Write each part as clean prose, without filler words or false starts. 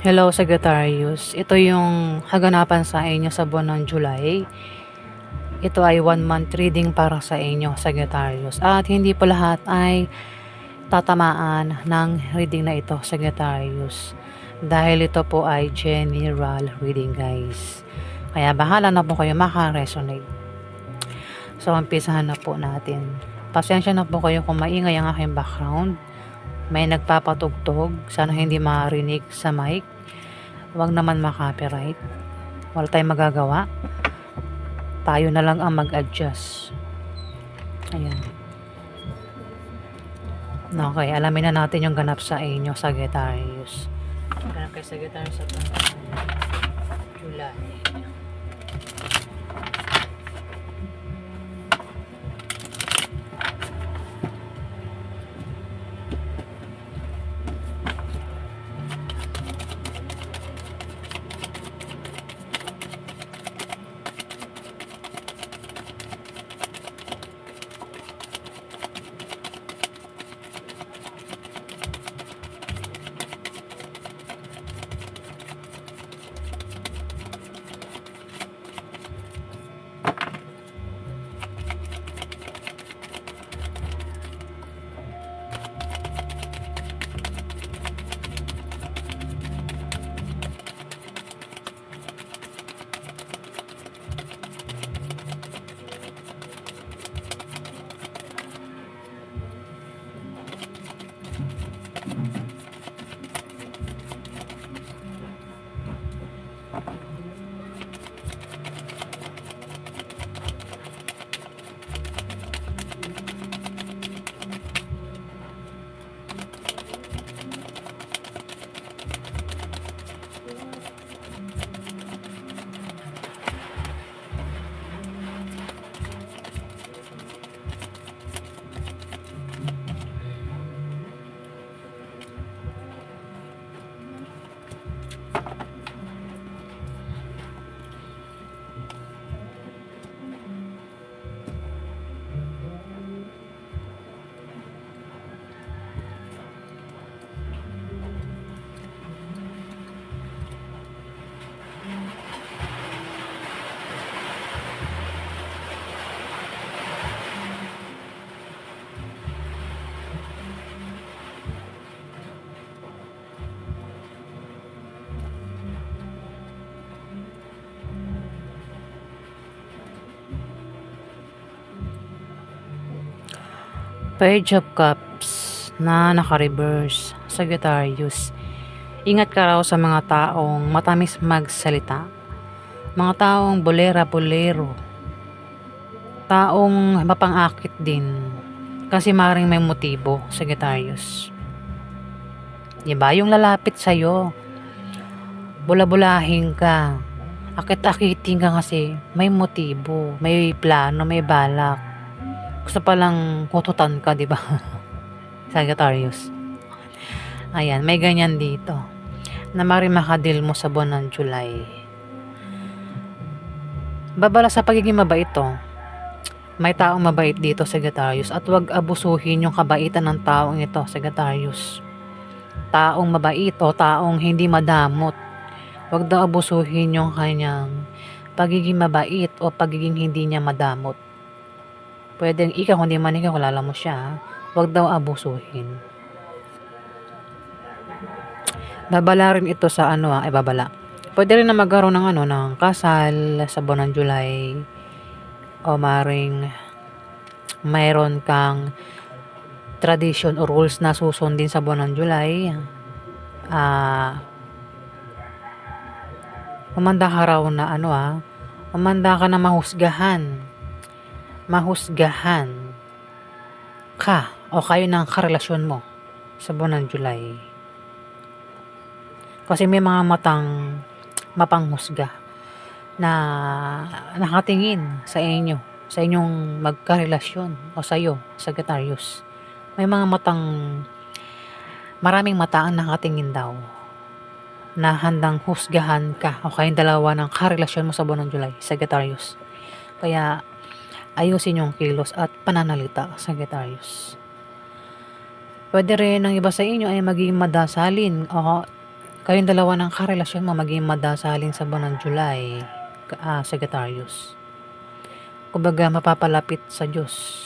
Hello, Sagittarius. Ito yung kaganapan sa inyo sa buwan ng July. Ito ay 1 month reading para sa inyo, Sagittarius. At hindi po lahat ay tatamaan ng reading na ito, Sagittarius. Dahil ito po ay general reading, guys. Kaya bahala na po kayo maka-resonate. So, umpisahan na po natin. Pasensya na po kayo kung maingay ang aking background. May nagpapatugtog. Sana hindi marinig sa mic. Huwag naman ma-copyright. Wala tayong magagawa. Tayo na lang ang mag-adjust. Ayan. Okay, alamin na natin yung ganap sa inyo, Sagittarius. Ganap kay Sagittarius sa July. Page of Cups na naka-reverse, Sagittarius. Ingat ka raw sa mga taong matamis magsalita. Mga taong bolera-bolero. Taong mapang-akit din. Kasi maring may motibo, Sagittarius. Diba? Yung lalapit sa'yo. Bula-bulahin ka. Akit-akitin ka kasi may motibo, may plano, may balak. Gusto palang kututan ka, di ba? Sagittarius. Ayan, may ganyan dito. Na maring makadil mo sa buwan ng July. Babala sa pagiging mabait to. May taong mabait dito, Sagittarius. At huwag abusuhin yung kabaitan ng taong ito, Sagittarius. Taong mabait o taong hindi madamot. Huwag daw abusuhin yung kanyang pagiging mabait o pagiging hindi niya madamot. Pwedeng ikaw, kundi man ikaw, kilala mo siya. Huwag daw abusuhin. Babala rin ito sa babala. Pwede rin na magkaroon ng ng kasal sa buwan ng July. O maring mayroon kang tradition o rules na susundin sa buwan ng July. Umanda ka raw na umanda ka na mahusgahan ka o kayo ng karelasyon mo sa buwan ng July. Kasi may mga matang mapanghusga na nakatingin sa inyo, sa inyong magkarelasyon o sa iyo, Sagittarius. May mga maraming mata ang nakatingin daw na handang husgahan ka o kayong dalawa ng karelasyon mo sa buwan ng July, Sagittarius. Kaya ayusin yung kilos at pananalita, Sagittarius. Pwede rin ang iba sa inyo ay maging madasalin o Kayong dalawa ng karelasyon mo maging madasalin sa buwan ng July, Sagittarius. Kumbaga mapapalapit sa Diyos.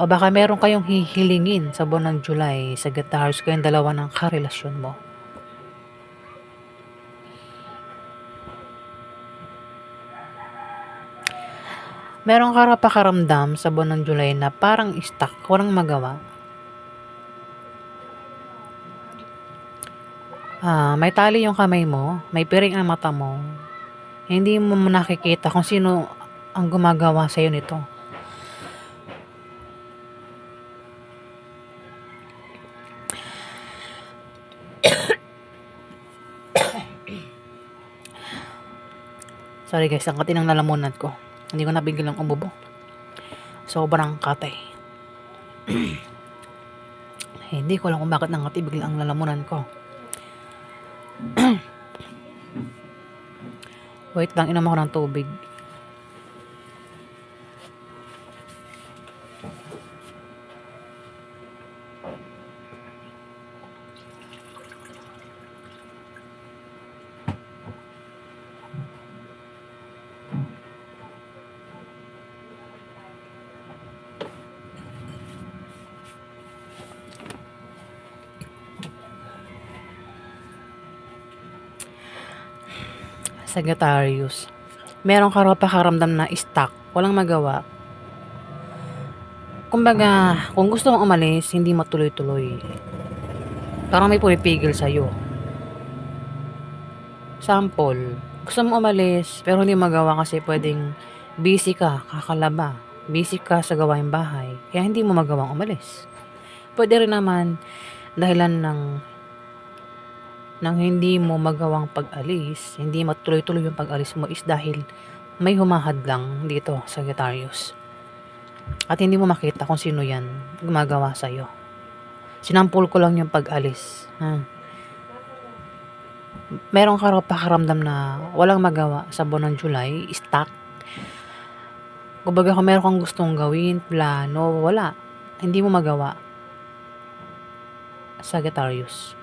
O baka meron kayong hihilingin sa buwan ng July, Sagittarius, kayong dalawa ng karelasyon mo. Meron ka pakaramdam sa buwan ng July na parang stuck, walang magawa. May tali yung kamay mo, may piring ang mata mo. Hindi mo nakikita kung sino ang gumagawa sa'yo nito. Sorry guys, ang kati ng lalamunan ko. Hindi ko nabigil ng umubo. Sobrang katay. Hindi ko alam kung bakit nangati bigla ang lalamunan ko. Wait lang, inom ako ng tubig. Sagittarius, meron ka raw pakaramdam na stuck, walang magawa. Kumbaga, kung gusto mong umalis, hindi matuloy-tuloy. Parang may pumipigil sa'yo. Sample, gusto mong umalis, pero hindi magawa kasi pwedeng busy ka, kakalaba. Busy ka sa gawaing bahay, kaya hindi mo magawang umalis. Pwede rin naman dahilan ng hindi mo magawang pag-alis, hindi matuloy-tuloy yung pag-alis mo is dahil may humahadlang dito, Sagittarius. At hindi mo makita kung sino yan gumagawa sa'yo. Sinampul ko lang yung pag-alis. Meron ka raw pakaramdam na walang magawa sa buwan ng July, stuck. Kumbaga kung meron kang gustong gawin, plano, wala. Hindi mo magawa. Sagittarius.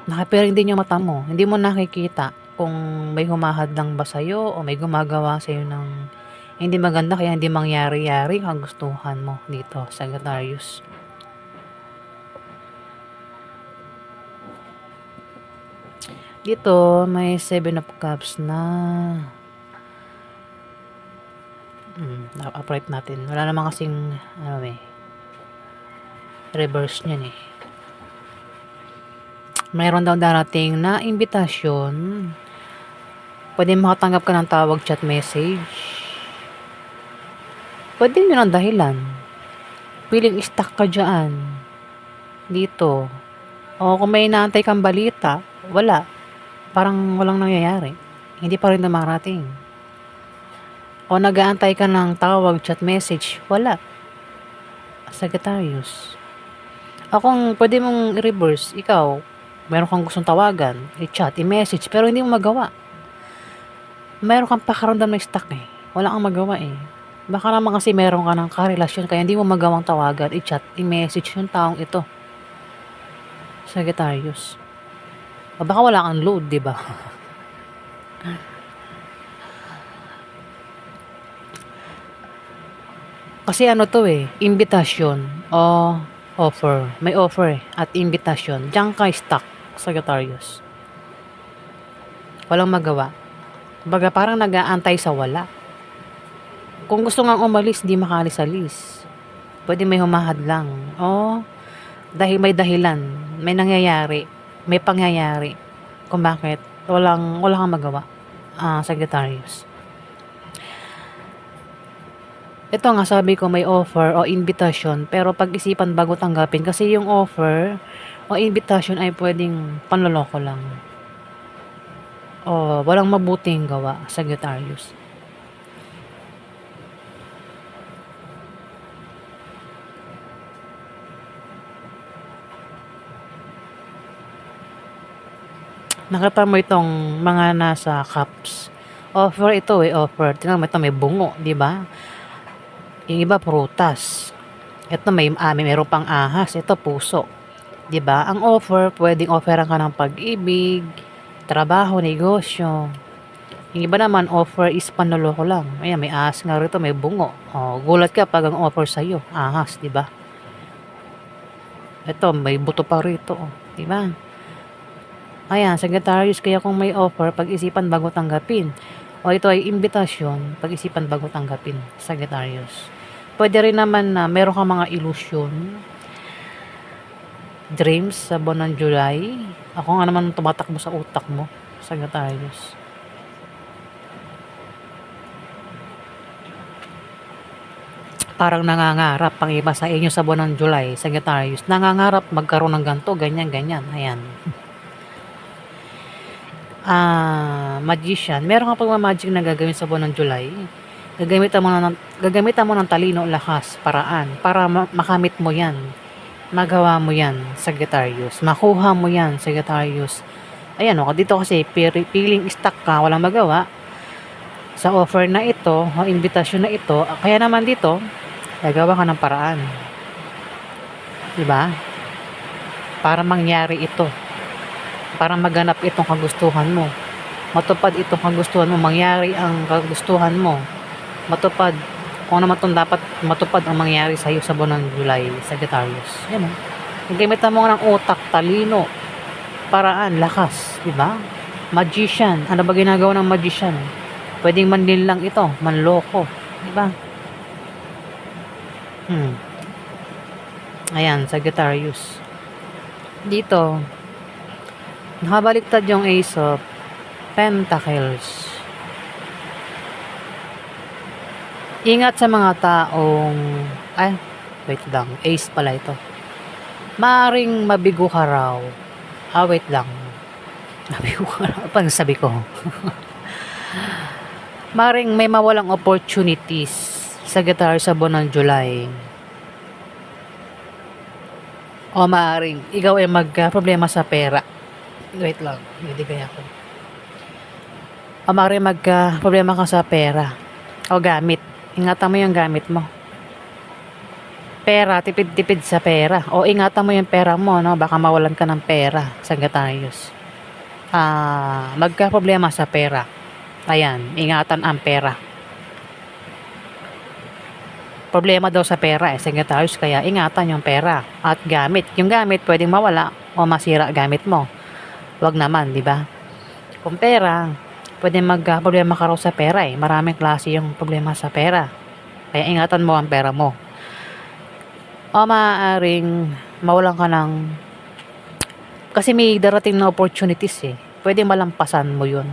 Nakapiring din yung mata mo. Hindi mo nakikita kung may humahadlang ba sa'yo o may gumagawa sa'yo ng hindi maganda kaya hindi mangyari-yari ang gustuhan mo dito, Sagittarius. Dito, may 7 of Cups na upright natin. Wala naman kasing reverse niyan eh. Mayroon daw darating na imbitasyon. Pwede makatanggap ka ng tawag, chat, message. Pwede yun ang dahilan. Feeling stuck ka dyan. Dito. O kung may inaantay kang balita, wala. Parang walang nangyayari. Hindi pa rin dumarating. O nag-aantay ka ng tawag, chat, message, wala. Sagittarius. O kung pwede mong i-reverse, ikaw, meron kang gustong tawagan, i-chat, i-message, pero hindi mo magawa. Meron kang pakaramdam na stuck eh. Wala kang magawa eh. Baka naman kasi meron ka ng karelasyon kaya hindi mo magawang tawagan, i-chat, i-message yung taong ito. Sagittarius. O baka wala kang load, di ba? Kasi ano to eh, invitation o offer. May offer at invitation. Diyan ka stuck, Sagittarius. Walang magawa. Baga parang nag-aantay sa wala. Kung gusto nga umalis, di makalis-alis. Pwede may humahadlang. O dahil may dahilan, may nangyayari, may pangyayari. Kung bakit wala kang magawa, Sagittarius. Ito nga sabi ko may offer o invitation pero pag-isipan bago tanggapin kasi yung offer o invitation ay pwedeng panloloko lang. O walang mabuting gawa, Sagittarius. Nakita mo itong mga nasa cups. Offer ito offer. Tingnan mo ito may bungo, di ba? Yung iba prutas. Ito meron pang ahas. Ito puso. 'Di ba? Ang offer, puwedeng offeran ka ng pag-ibig, trabaho, negosyo. Yung iba naman offer is panloloko lang. Ayan, may ahas nga rito, may bungo. Oh, gulat ka 'pag ang offer sa'yo ahas, 'di ba? Eto may buto pa rito, 'di ba? Ayan, Sagittarius, kaya kung may offer, pag-isipan bago tanggapin. O ito ay imbitasyon, pag-isipan bago tanggapin, Sagittarius. Puwede rin naman na meron kang mga ilusyon, dreams sa buwan ng July. Ako nga naman tumatakbo sa utak mo, Sagittarius. Parang nangangarap ang iba sa inyo sa buwan ng July, Sagittarius. Nangangarap magkaroon ng ganito, ganyan, ganyan. Ayan. Magician. Meron kang pagma-magic na gagawin sa buwan ng July. Gagamitan mo ng talino, lakas, paraan para makamit mo 'yan. Magawa mo 'yan, Sagittarius. Makuha mo 'yan, Sagittarius. Ayan o, dito kasi feeling stuck ka, walang magawa sa offer na ito, o imbitasyon na ito. Kaya naman dito, gagawa ka ng paraan. 'Di ba? Para mangyari ito. Para maganap itong kagustuhan mo. Matupad itong kagustuhan mo, mangyari ang kagustuhan mo. Matupad kung ano man itong dapat matupad ang mangyari sa iyo sa buwan ng July, Sagittarius. Yan o. Gamitan mo ng utak, talino, paraan, lakas, di ba? Magician. Ano ba ginagawa ng magician? Pwedeng manlin lang ito, manloko, di ba? Ayan, Sagittarius. Dito, nakabaliktad yung Ace of Pentacles. Ingat sa mga taong, wait lang, Ace pala ito. Maaring mabigo ka raw. Wait lang. Mabigo ka raw. Paano sabi ko? Maaring may mawalang opportunities sa Sagittarius sa buwan ng July. O maaring ikaw ay magka-problema sa pera. Wait lang, hindi kaya ako. O maaring magka-problema ka sa pera o gamit. Ingatan mo yung gamit mo. Pera, tipid-tipid sa pera. O ingatan mo yung pera mo, no? Baka mawalan ka ng pera, Sagittarius. Magka-problema sa pera. Ayan, ingatan ang pera. Problema daw sa pera, Sagittarius, kaya ingatan yung pera at gamit. Yung gamit pwedeng mawala o masira gamit mo. Wag naman, di ba? Kung pera, pwedeng magka-problema ka raw sa pera eh. Maraming klase yung problema sa pera. Kaya ingatan mo ang pera mo. O maaaring mawalan ka ng, kasi may darating na opportunities eh. Pwedeng malampasan mo yun.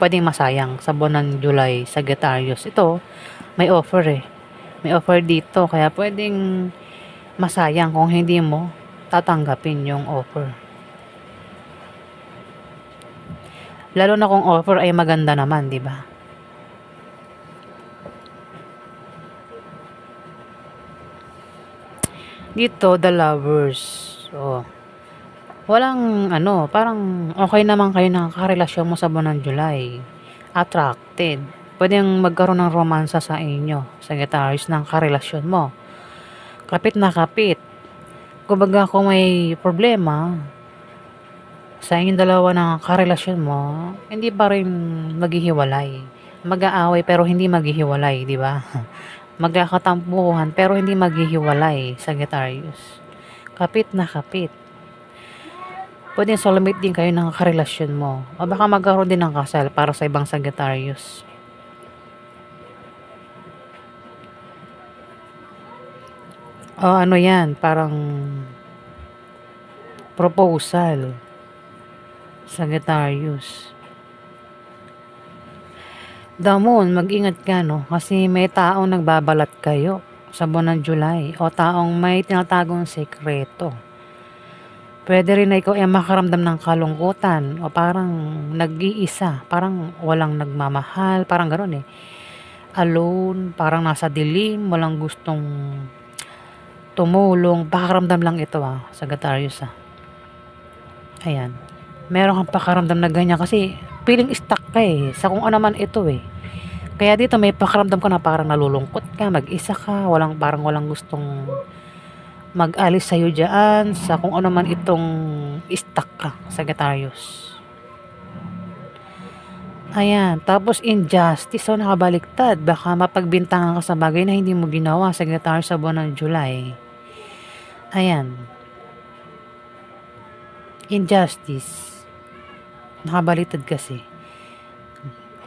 Pwedeng masayang sa buwan ng July, Sagittarius. Ito, may offer eh. May offer dito. Kaya pwedeng masayang kung hindi mo tatanggapin yung offer. Lalo na kung offer ay maganda naman, di ba? Dito, the lovers. So, walang parang okay naman kayo ng karelasyon mo sa buwan ng July. Attracted. Pwedeng magkaroon ng romansa sa inyo, Sagittarius, ng karelasyon mo. Kapit na kapit. Kumbaga kung may problema sa inyong dalawa ng karelasyon mo, hindi pa rin maghihiwalay. Mag-aaway pero hindi maghihiwalay, di ba? Magkakatampuhan pero hindi maghihiwalay, Sagittarius. Kapit na kapit. Pwedeng soulmate din kayo ng karelasyon mo. O baka magkaroon din ng kasal para sa ibang Sagittarius. O yan, parang proposal. Sagittarius. The Moon, mag-ingat ka kasi may taong nagbabalat kayo sa buwan ng July o taong may tinatagong sekreto. Pwede rin na ikaw ay makaramdam ng kalungkutan o parang nag-iisa, parang walang nagmamahal, parang gano'n eh. Alone, parang nasa dilim, walang gustong tumulong, pakaramdam lang ito Sagittarius Ayan. Meron kang pakaramdam na ganyan kasi feeling stuck ka sa kung ano man ito Kaya dito may pakaramdam ka na parang nalulungkot ka, mag-isa ka, parang walang gustong mag-alis sa'yo diyaan sa kung ano man itong stuck ka, Sagittarius. Ayan, tapos injustice, so nakabaliktad. Baka mapagbintangan ka sa bagay na hindi mo ginawa, Sagittarius, sa buwan ng July. Ayan, injustice. Nakabaliktad kasi.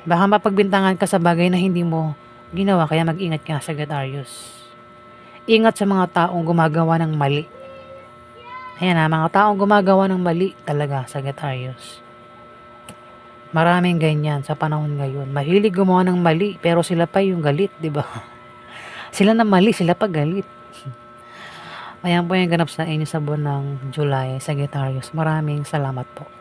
Baka mapagbintangan ka sa bagay na hindi mo ginawa, kaya mag-ingat ka, Sagittarius. Ingat sa mga taong gumagawa ng mali. Ayan na, mga taong gumagawa ng mali talaga, Sagittarius. Maraming ganyan sa panahon ngayon. Mahilig gumawa ng mali, pero sila pa yung galit, di ba? Sila na mali, sila pa galit. Ayan po yung ganap sa inyo sa buwan ng July, Sagittarius. Maraming salamat po.